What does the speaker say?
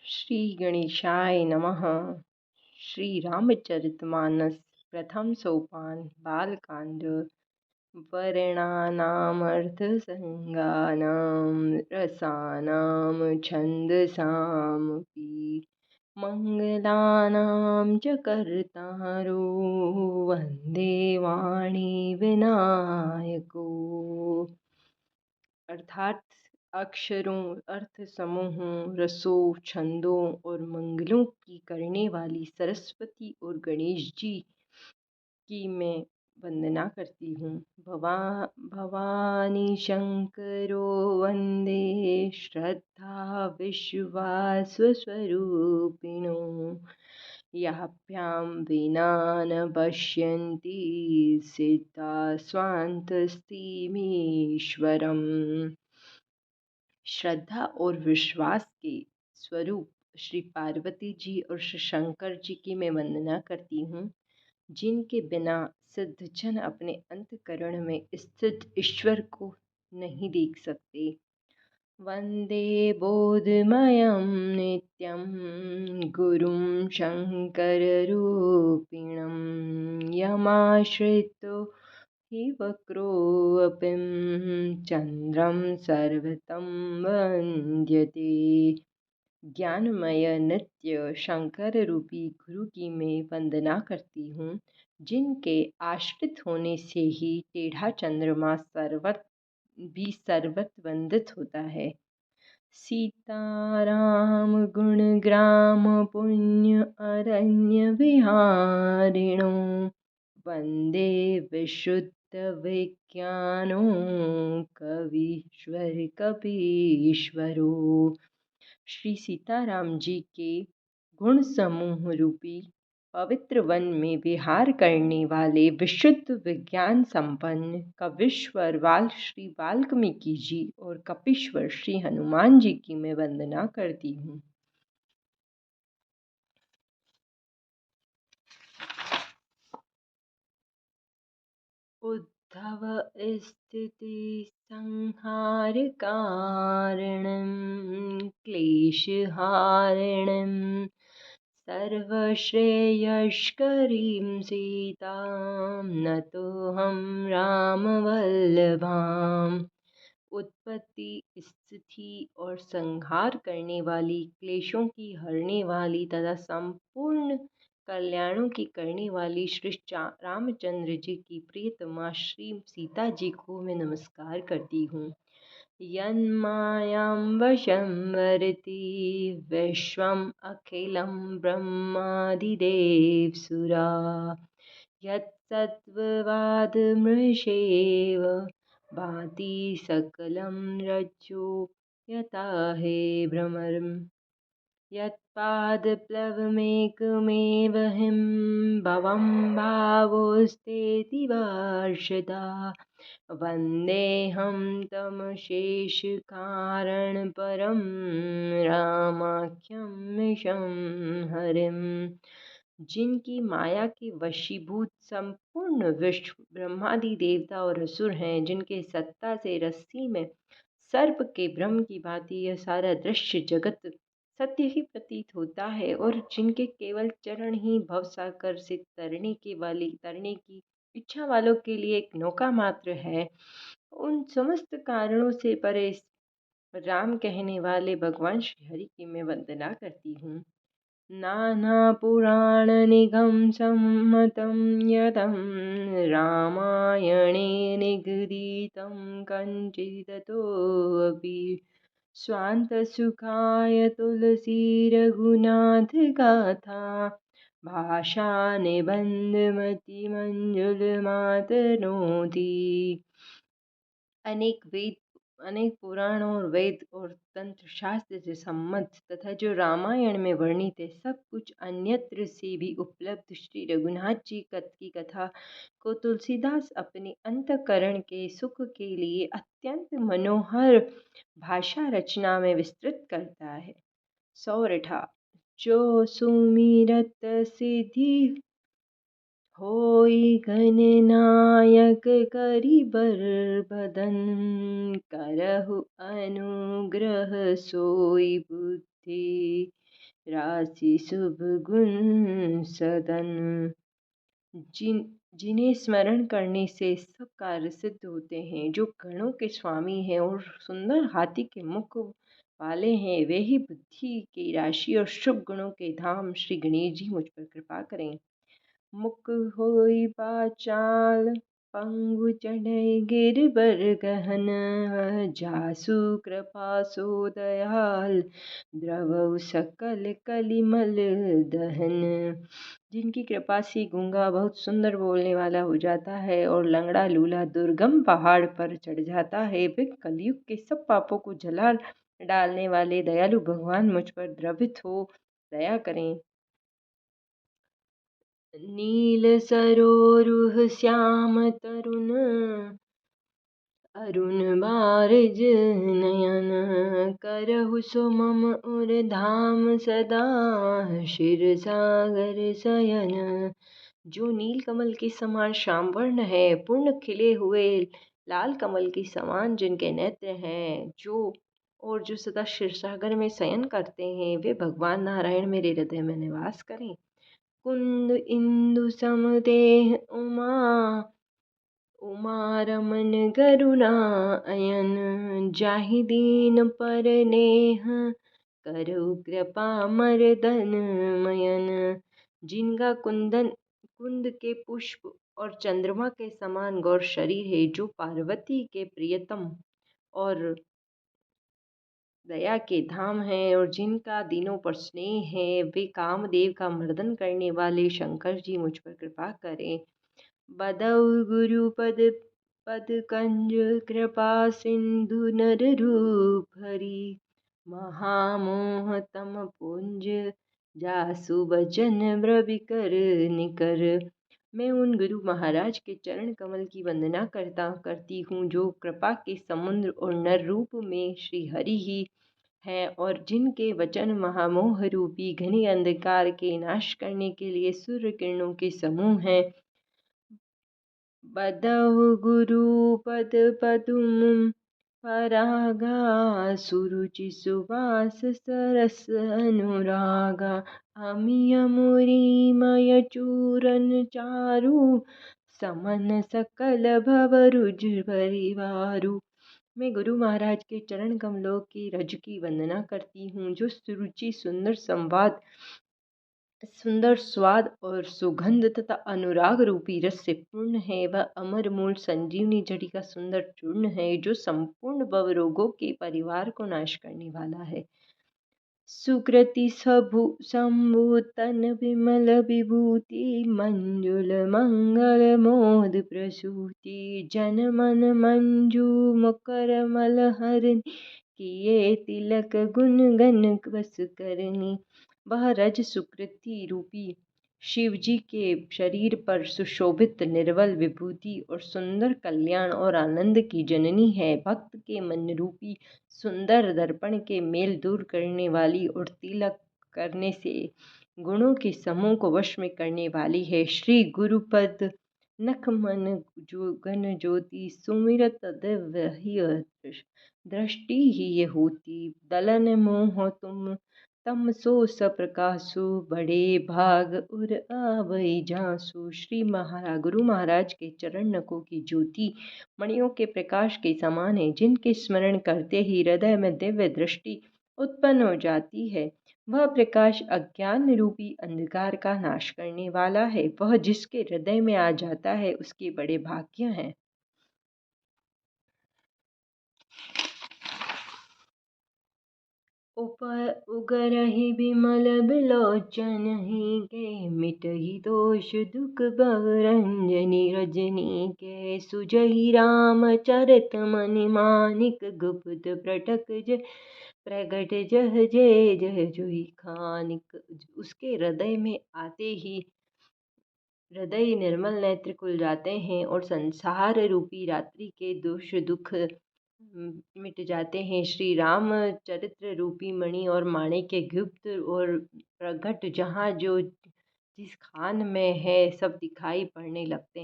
श्री गणेशाय नमः। श्री रामचरितमानस प्रथम सोपान बालकांड। वर्णानामर्थसंज्ञानां रसानां छन्दसामपि मंगलानां च कर्तारो वन्दे वाणी विनायको। अर्थात अक्षरों, अर्थ समूहों, रसों, छंदों और मंगलों की करने वाली सरस्वती और गणेश जी की मैं वंदना करती हूँ। भवानी शंकरो वंदे श्रद्धा विश्वास स्वरूपिणो याभ्यां विना न पश्यन्ति सिद्धा स्वान्तस्तिमीश्वरम्। श्रद्धा और विश्वास के स्वरूप श्री पार्वती जी और श्री शंकर जी की मैं वंदना करती हूँ, जिनके बिना सिद्धजन अपने अंतकरण में स्थित ईश्वर को नहीं देख सकते। वंदे बोधमयं नित्यं गुरुं शंकर रूपिणं यमाश्रितो हि वक्रोऽपिं चंद्रम सर्वतं वन्द्यते। ज्ञानमय नित्य शंकर रूपी गुरु की मैं वंदना करती हूँ, जिनके आश्रित होने से ही टेढ़ा चंद्रमा सर्वत वंदित होता है। सीताराम गुण ग्राम पुण्य अरण्य विहारिणो वंदे विशुद्ध विज्ञानो कवीश्वर कपीश्वरो। श्री सीताराम जी के गुण समूह रूपी पवित्र वन में विहार करने वाले विशुद्ध विज्ञान संपन्न कवीश्वर श्री वाल्मीकि जी और कपीश्वर श्री हनुमान जी की मैं वंदना करती हूँ। उद्धव स्थिति संहार कारणं क्लेशहारिणं सर्वश्रेयस्करीं सीतां नतोऽहं रामवल्लभाम्। उत्पत्ति, स्थिति और संहार करने वाली, क्लेशों की हरने वाली तथा संपूर्ण कल्याणों की करने वाली श्री रामचंद्र जी की प्रियतमा श्री सीता जी को मैं नमस्कार करती हूँ। यन्मायां वशं वरति विश्वम् अखिलं ब्रह्मादिदेवसुरा यत्सत्त्ववादमृषेव भाति सकलं रज्जो यथा हे भ्रमरम्। यत्पादप्लवमेकमेव हिं भवं भावोस्तेति वार्षदा वन्देऽहं तमशेषकारणपरं रामाख्यं मिशं हरिम्। जिनकी माया के वशीभूत संपूर्ण विश्व ब्रह्मादि देवता और असुर हैं, जिनके सत्ता से रस्सी में सर्प के भ्रम की भांति यह सारा दृश्य जगत सत्य ही प्रतीत होता है, और जिनके केवल चरण ही भवसागर से तरने की इच्छा वालों के लिए एक नौका मात्र है, उन समस्त कारणों से परे राम कहने वाले भगवान श्री हरि की मैं वंदना करती हूँ। नाना पुराण निगम सम्मतं यतं रामायणे निगदितं कंचिदतोऽपि स्वान्तसुखाय तुलसी रघुनाथ गाथा भाषा निबंधमति मंजुलमातनोति। अनेक पुराणों और वेद और तंत्र शास्त्र से सम्मत तथा जो रामायण में वर्णित है, सब कुछ अन्यत्र से भी उपलब्ध श्री रघुनाथ जी की कथा को तुलसीदास अपने अंतकरण के सुख के लिए अत्यंत मनोहर भाषा रचना में विस्तृत करता है। सौरठा जो सुमिरत सिद्धि होई गणनायक करि बरबदन करहु अनुग्रह सोई बुद्धि राशि शुभ गुण सदन। जिन्हें स्मरण करने से सब कार्य सिद्ध होते हैं, जो गणों के स्वामी हैं और सुंदर हाथी के मुख वाले हैं, वे ही बुद्धि की राशि और शुभ गुणों के धाम। श्री गणेश जी मुझ पर कृपा करें। मुख होई पाचाल पंगु चढ़ई गिरबर गहन, जासु कृपा सो दयाल द्रवउ सकल कलिमल दहन। जिनकी कृपा से गूंगा बहुत सुंदर बोलने वाला हो जाता है और लंगड़ा लूला दुर्गम पहाड़ पर चढ़ जाता है, वे कलयुग के सब पापों को जला डालने वाले दयालु भगवान मुझ पर द्रवित हो दया करें। नील सरोरुह श्याम तरुण, अरुण बारज नयन, करहु सो मम उर धाम सदा, शिर सागर शयन। जो नील कमल के समान श्याम वर्ण है, पूर्ण खिले हुए लाल कमल के समान जिनके नेत्र हैं, जो सदा क्षीर सागर में शयन करते हैं, वे भगवान नारायण मेरे हृदय में निवास करें। कुंद इंदु समदेह उमा, उमा रमन गरुणा अयन, जाहि दीन पर नेह, करहु कृपा मर्दन मयन। जिनका कुंद के पुष्प और चंद्रमा के समान गौर शरीर है, जो पार्वती के प्रियतम और दया के धाम है और जिनका दिनों पर स्नेह है, वे कामदेव का मर्दन करने वाले शंकर जी मुझ पर कृपा करें। बदौ गुरु पद कंज, कृपा सिंधु नर रूप हरि, महामोह तम पुंज, जासु बचन ब्रविकर निकर। मैं उन गुरु महाराज के चरण कमल की वंदना करती हूँ, जो कृपा के समुद्र और नर रूप में श्री हरि ही हैं और जिनके वचन महामोह रूपी घने अंधकार के नाश करने के लिए सूर्य किरणों के समूह हैं। बदहु गुरु पद पदुम परागा, सुरुचि सुवास सरस अनुरागा, अमिय मुरीमय चूरन चारु, समन सकल भवरुज परिवारु। मैं गुरु महाराज के चरण कमलों की रज की वंदना करती हूँ, जो सुरुचि सुंदर स्वाद और सुगंध तथा अनुराग रूपी रस से पूर्ण है। वह अमर मूल संजीवनी जड़ी का सुंदर चूर्ण है, जो संपूर्ण भव रोगों के परिवार को नाश करने वाला है। सुकृति संभूतन विमल विभूति, मंजुल मंगल मोद प्रसूति, जन मन मंजू मकर मल हरनि, किए तिलक गुण गण बस करनी। वह रज सुकृति रूपी शिव जी के शरीर पर सुशोभित निर्मल विभूति और सुंदर कल्याण और आनंद की जननी है। भक्त के मन रूपी सुंदर दर्पण के मेल दूर करने वाली और तिलक करने से गुणों के समूह को वश में करने वाली है। श्री गुरुपद नख मन जो घन ज्योति, सुमिरत दिव्य दृष्टि ही ये होती, दलन मोह तुम तम सो सप्रकाशु, बड़े भाग उर आवै झांसु। गुरु महाराज के चरण नखों की ज्योति मणियों के प्रकाश के समान है, जिनके स्मरण करते ही हृदय में दिव्य दृष्टि उत्पन्न हो जाती है। वह प्रकाश अज्ञान रूपी अंधकार का नाश करने वाला है। वह जिसके हृदय में आ जाता है, उसके बड़े भाग्य हैं। उगरहि विमल बिलोचन ही के, मिटहि दोष दुख भवरंजनी रजनी के, सुजहि राम चरित मनि मानिक, गुप्त प्रगट जह जय जोहि खानिक। उसके हृदय में आते ही हृदय निर्मल नेत्र खुल जाते हैं और संसार रूपी रात्रि के दोष दुख मिट जाते हैं। श्री राम चरित्र रूपी मणि और माणिक्य गुप्त और प्रगट जहाँ जो जिस खान में है, सब दिखाई पड़ने लगते हैं।